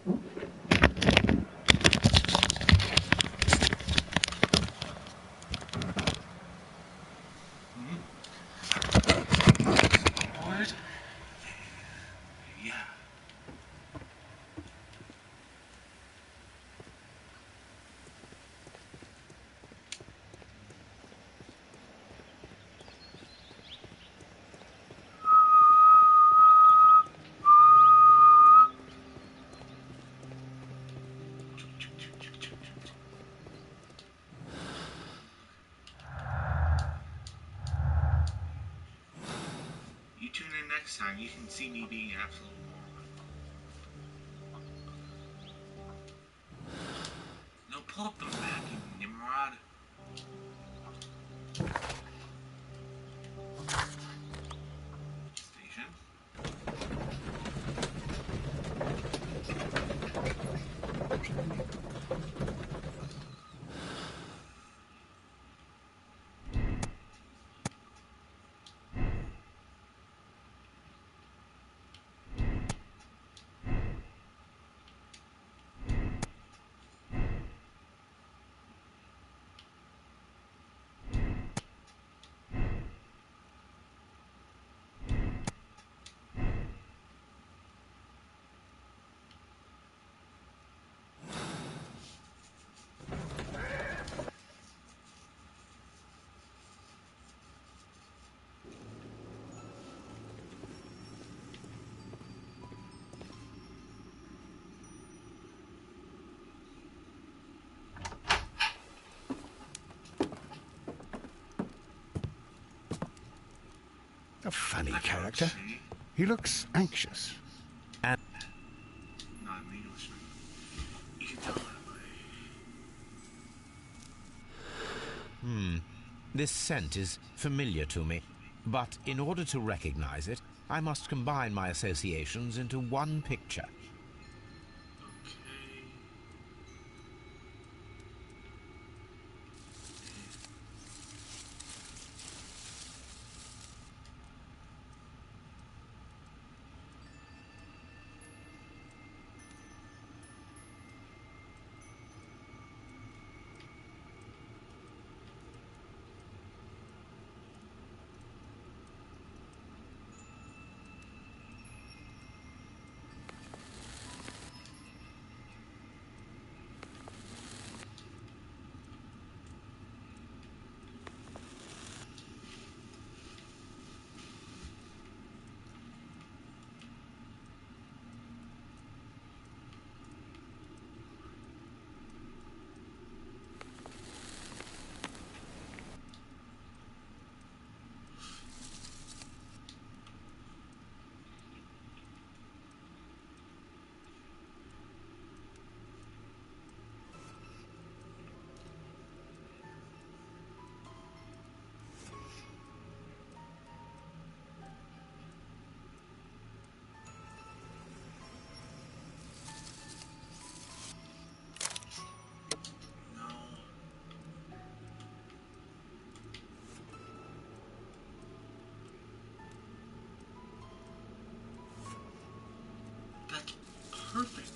What? Yeah. You tune in next time, you can see me being an absolute moron. No, pull up the map, you Nimrod. Station. A funny character. He looks anxious. And not an Englishman. You can tell that way. This scent is familiar to me, but in order to recognize it, I must combine my associations into one picture. That's perfect.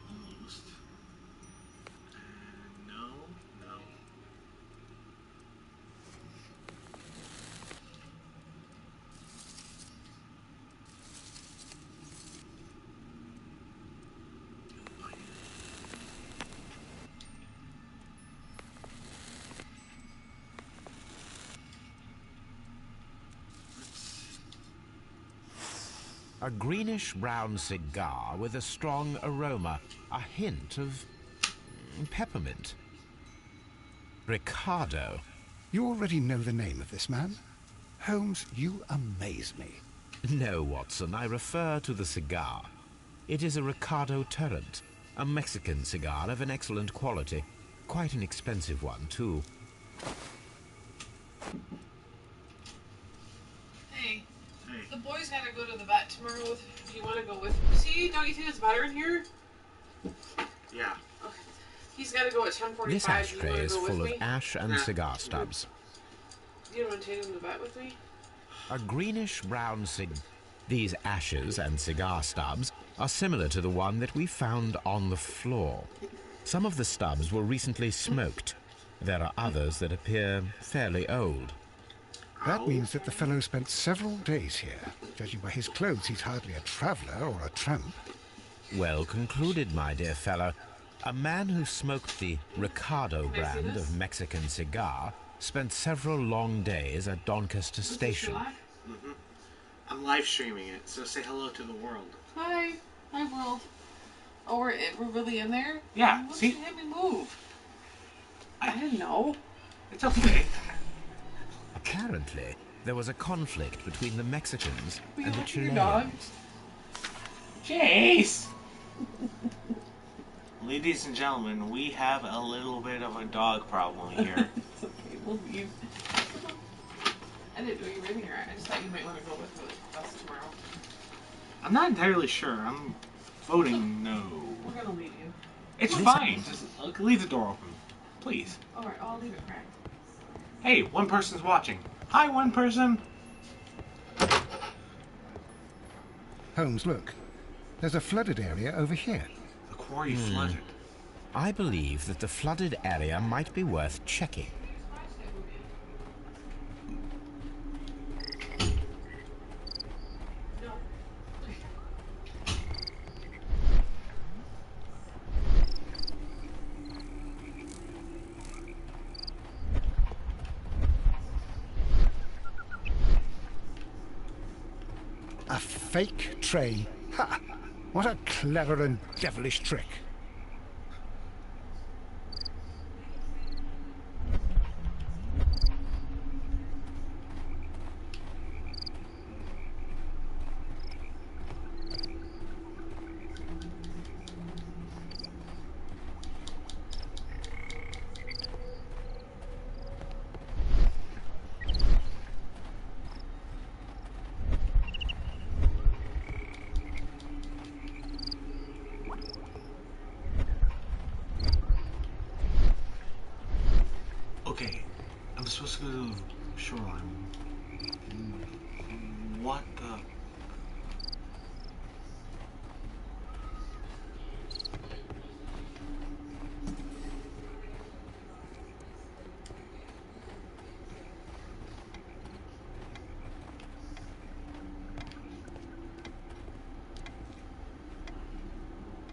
Almost. No. A greenish-brown cigar with a strong aroma, a hint of peppermint. Ricardo. You already know the name of this man? Holmes, you amaze me. No, Watson, I refer to the cigar. It is a Ricardo Turrent, a Mexican cigar of an excellent quality. Quite an expensive one, too. Hey, the boys gotta go to the vet tomorrow. Do you want to go with me? See, don't you think it's better in here? Yeah. Okay. He's gotta go at 10:45. This ashtray is full of ash and cigar stubs. You don't want to take him to the vet with me? A greenish-brown These ashes and cigar stubs are similar to the one that we found on the floor. Some of the stubs were recently smoked. There are others that appear fairly old. That means that the fellow spent several days here. Judging by his clothes, he's hardly a traveller or a tramp. Well concluded, my dear fellow. A man who smoked the Ricardo brand of Mexican cigar spent several long days at Doncaster Station. Mm-hmm. I'm live streaming it, so say hello to the world. Hi world. Oh, we're really in there? Yeah, Why see? did you have me move? I didn't know. It's okay. Apparently, there was a conflict between the Mexicans and the Your dog? Chileans. Jace! Ladies and gentlemen, we have a little bit of a dog problem here. It's okay, we'll leave. I didn't know you were in here. I just thought you might want to go with us tomorrow. I'm not entirely sure. I'm voting no. We're gonna leave you. It's fine. Just leave the door open. Please. Alright, I'll leave it cracked. Hey, one person's watching. Hi, one person. Holmes, look. There's a flooded area over here. The quarry flooded. I believe that the flooded area might be worth checking. A fake train. Ha! What a clever and devilish trick. Okay, I'm supposed to go to the shoreline. What the...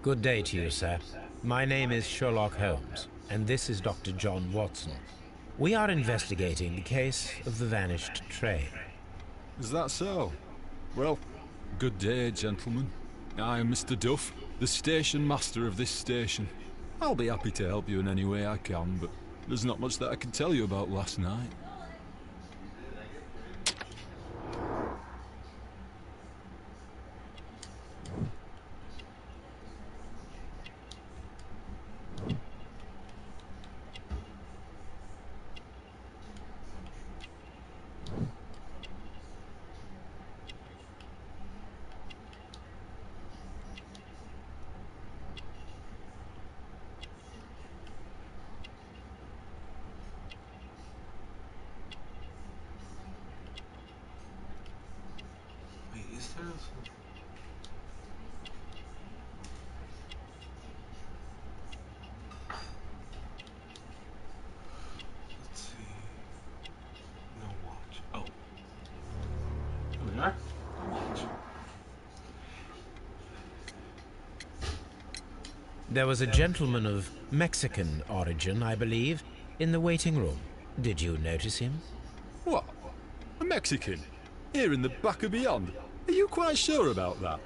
Good day to you, sir. My name is Sherlock Holmes, and this is Dr. John Watson. We are investigating the case of the vanished train. Is that so? Well, good day, gentlemen. I am Mr. Duff, the station master of this station. I'll be happy to help you in any way I can, but there's not much that I can tell you about last night. Wait, is there... Let's see... No watch. Oh. Here we are. No watch. There was a gentleman of Mexican origin, I believe, in the waiting room. Did you notice him? What? A Mexican? Here in the back of beyond? Are you quite sure about that?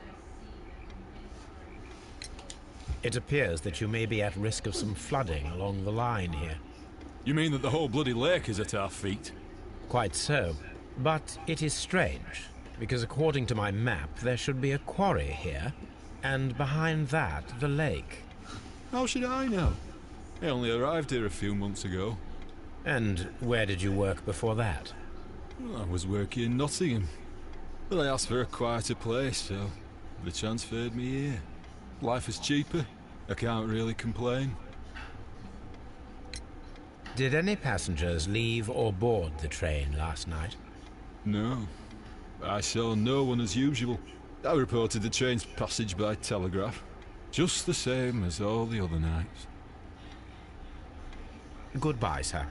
It appears that you may be at risk of some flooding along the line here. You mean that the whole bloody lake is at our feet? Quite so. But it is strange, because according to my map, there should be a quarry here, and behind that, the lake. How should I know? I only arrived here a few months ago. And where did you work before that? Well, I was working in Nottingham, but I asked for a quieter place, so they transferred me here. Life is cheaper. I can't really complain. Did any passengers leave or board the train last night? No, I saw no one as usual. I reported the train's passage by telegraph. Just the same as all the other nights. Goodbye, sir.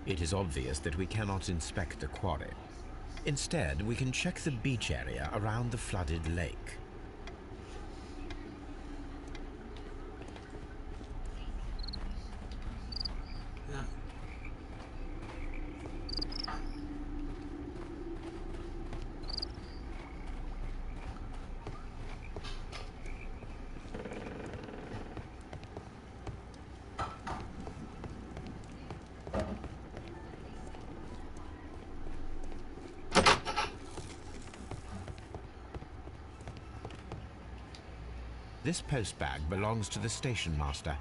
It is obvious that we cannot inspect the quarry. Instead, we can check the beach area around the flooded lake. Yeah. This postbag belongs to the station master.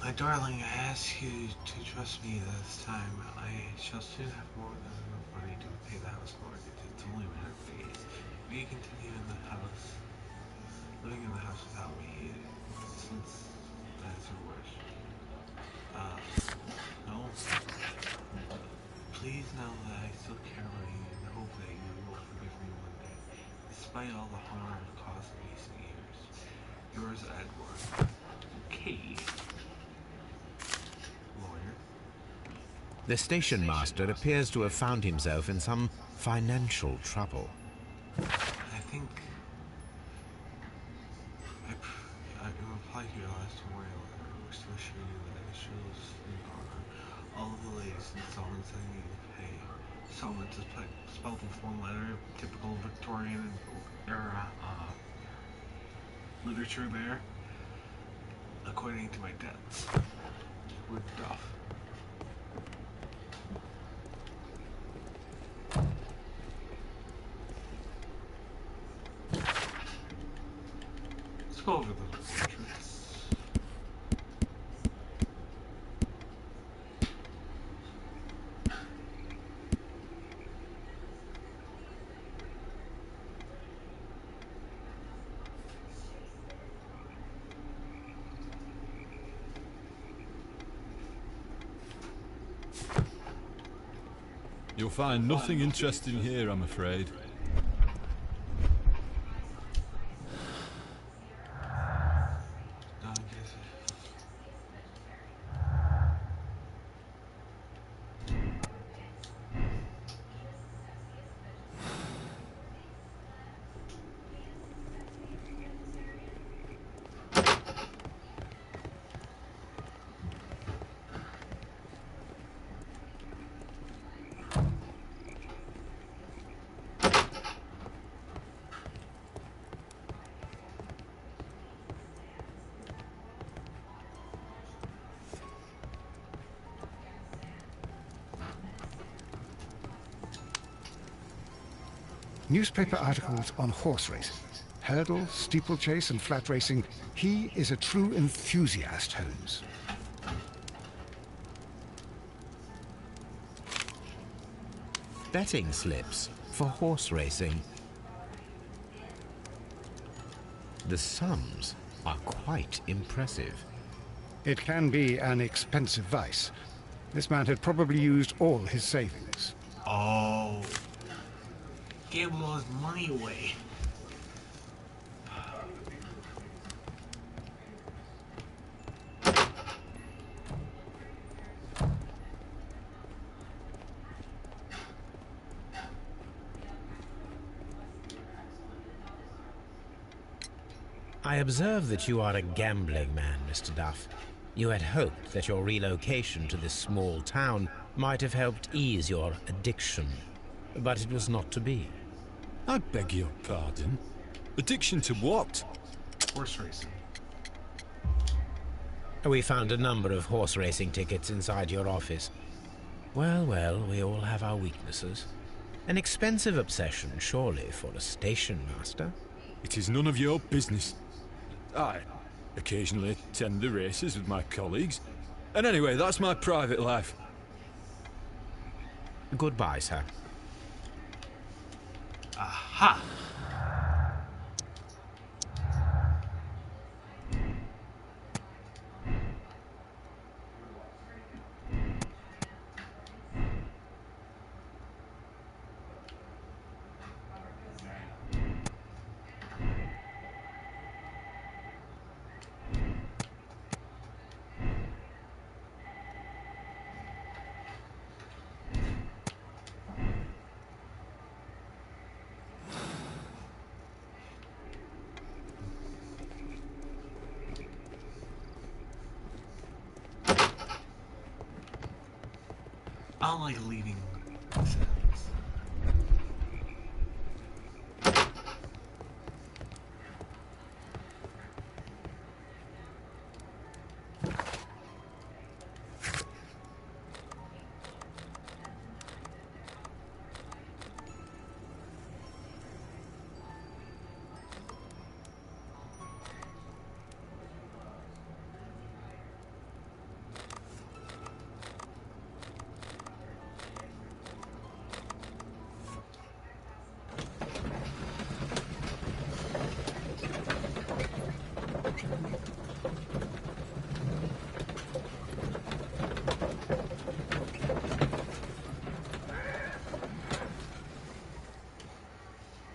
My darling, I ask you to trust me this time. I shall soon have more than enough money to pay the house mortgage. It's only a matter of days. Will you continue in the house, living in the house without me, since that's your wish? No. Please know that I still care about you and hope that you will forgive me one day, despite all the harm caused in recent years. Yours, Edward. Kate. Lawyer. The station master appears to have found himself in some financial trouble. I think in reply to your last memorial letter, I wish to assure you that I shows in honor all of the latest installments I need to pay. Installments is spelled with one letter, typical Victorian era literature there, according to my debts. Wood Duff. Let's go over the portraits. You'll find nothing interesting here, I'm afraid. Newspaper articles on horse racing, hurdle, steeplechase, and flat racing. He is a true enthusiast, Holmes. Betting slips for horse racing. The sums are quite impressive. It can be an expensive vice. This man had probably used all his savings. Oh. Gave all his money away. I observe that you are a gambling man, Mr. Duff. You had hoped that your relocation to this small town might have helped ease your addiction, but it was not to be. I beg your pardon? Addiction to what? Horse racing. We found a number of horse racing tickets inside your office. Well, well, we all have our weaknesses. An expensive obsession, surely, for a station master. It is none of your business. I occasionally attend the races with my colleagues. And anyway, that's my private life. Goodbye, sir. Aha! don't like leaving sentences.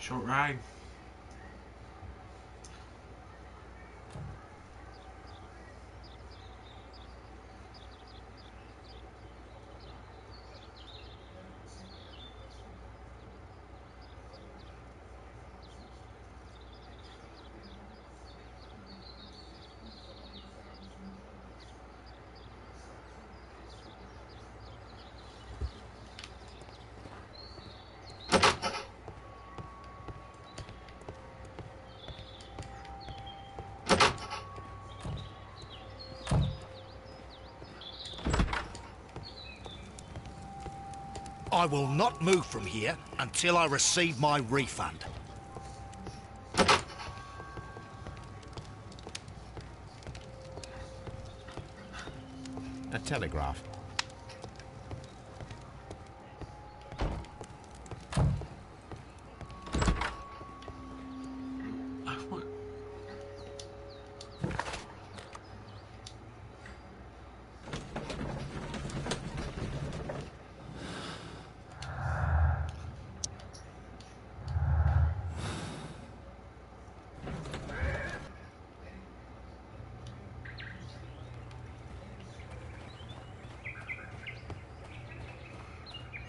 Short ride. I will not move from here until I receive my refund. A telegraph. I want...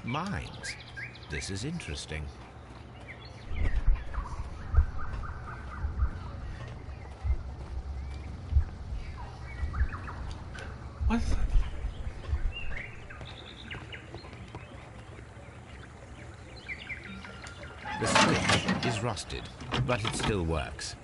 Mines. This is interesting. What is that? The switch is rusted, but it still works.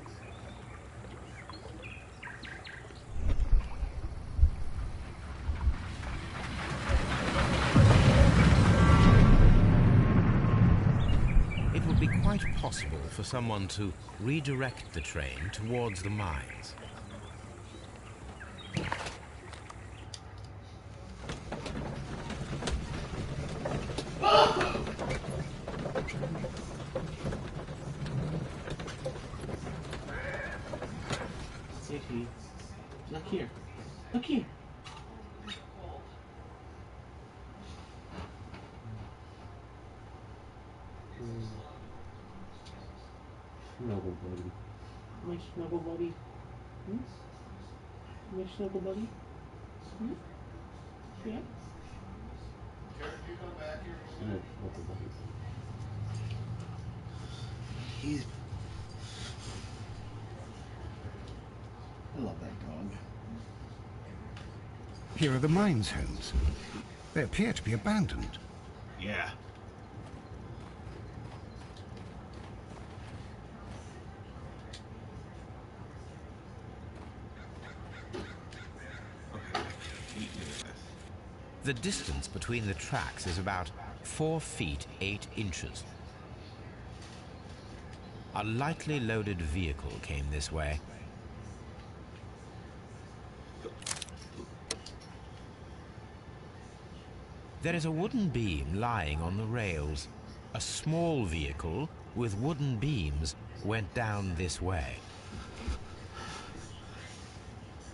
It would be quite possible for someone to redirect the train towards the mines. Safety. Look here. Look here. Snuggle buddy. My snuggle buddy. Hmm? My snuggle buddy. Hmm? Yeah. Snuggle buddy. He's. I love that dog. Here are the mines homes. They appear to be abandoned. Yeah. The distance between the tracks is about 4 feet 8 inches. A lightly loaded vehicle came this way. There is a wooden beam lying on the rails. A small vehicle with wooden beams went down this way.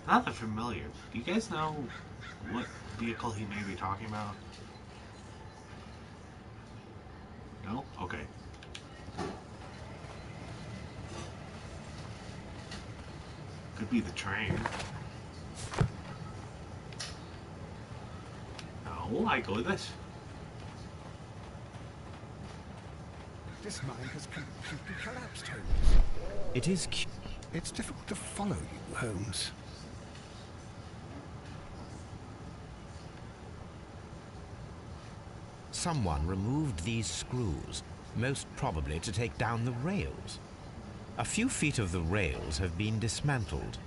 Not that familiar. Do you guys know what vehicle he may be talking about? No? Okay. Could be the train. No, I go this. This mine has completely collapsed, Holmes. It is It's difficult to follow you, Holmes. someone removed these screws, most probably to take down the rails. A few feet of the rails have been dismantled,